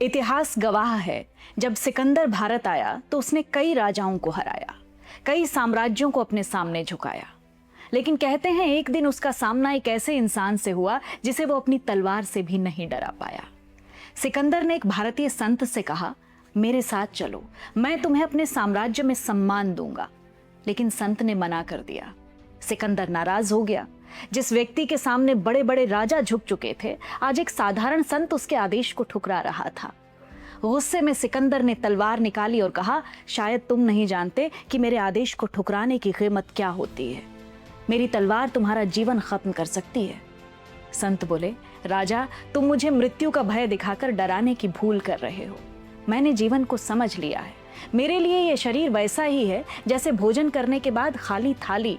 इतिहास गवाह है, जब सिकंदर भारत आया तो उसने कई राजाओं को हराया, कई साम्राज्यों को अपने सामने झुकाया। लेकिन कहते हैं एक दिन उसका सामना एक ऐसे इंसान से हुआ जिसे वो अपनी तलवार से भी नहीं डरा पाया। सिकंदर ने एक भारतीय संत से कहा, मेरे साथ चलो, मैं तुम्हें अपने साम्राज्य में सम्मान दूंगा। लेकिन संत ने मना कर दिया। सिकंदर नाराज हो गया। जिस व्यक्ति के सामने बड़े बड़े राजा झुक चुके थे, आज एक साधारण संत उसके आदेश को ठुकरा रहा था। गुस्से में सिकंदर ने तलवार निकाली और कहा, शायद तुम नहीं जानते कि मेरे आदेश को ठुकराने की कीमत क्या होती है। मेरी तलवार तुम्हारा जीवन खत्म कर सकती है। संत बोले, राजा, तुम मुझे मृत्यु का भय दिखाकर डराने की भूल कर रहे हो। मैंने जीवन को समझ लिया है। मेरे लिए यह शरीर वैसा ही है जैसे भोजन करने के बाद खाली थाली।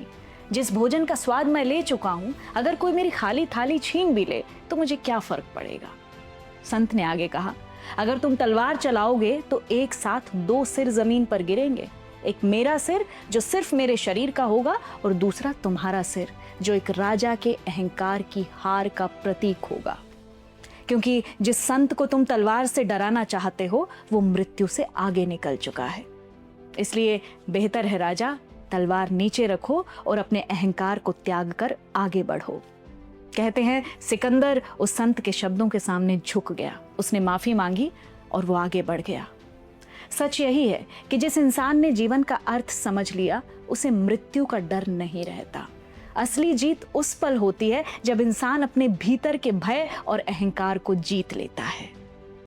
जिस भोजन का स्वाद मैं ले चुका हूं, अगर कोई मेरी खाली थाली छीन भी ले तो मुझे क्या फर्क पड़ेगा। संत ने आगे कहा, अगर तुम तलवार चलाओगे तो एक साथ दो सिर जमीन पर गिरेंगे। एक मेरा सिर जो सिर्फ मेरे शरीर का होगा, और दूसरा तुम्हारा सिर जो एक राजा के अहंकार की हार का प्रतीक होगा। क्योंकि जिस संत को तुम तलवार से डराना चाहते हो, वो मृत्यु से आगे निकल चुका है। इसलिए बेहतर है राजा, तलवार नीचे रखो और अपने अहंकार को त्याग कर आगे बढ़ो। कहते हैं सिकंदर उस संत के शब्दों के सामने झुक गया। उसने माफी मांगी और वो आगे बढ़ गया। सच यही है कि जिस इंसान ने जीवन का अर्थ समझ लिया, उसे मृत्यु का डर नहीं रहता। असली जीत उस पल होती है जब इंसान अपने भीतर के भय और अहंकार को जीत लेता है।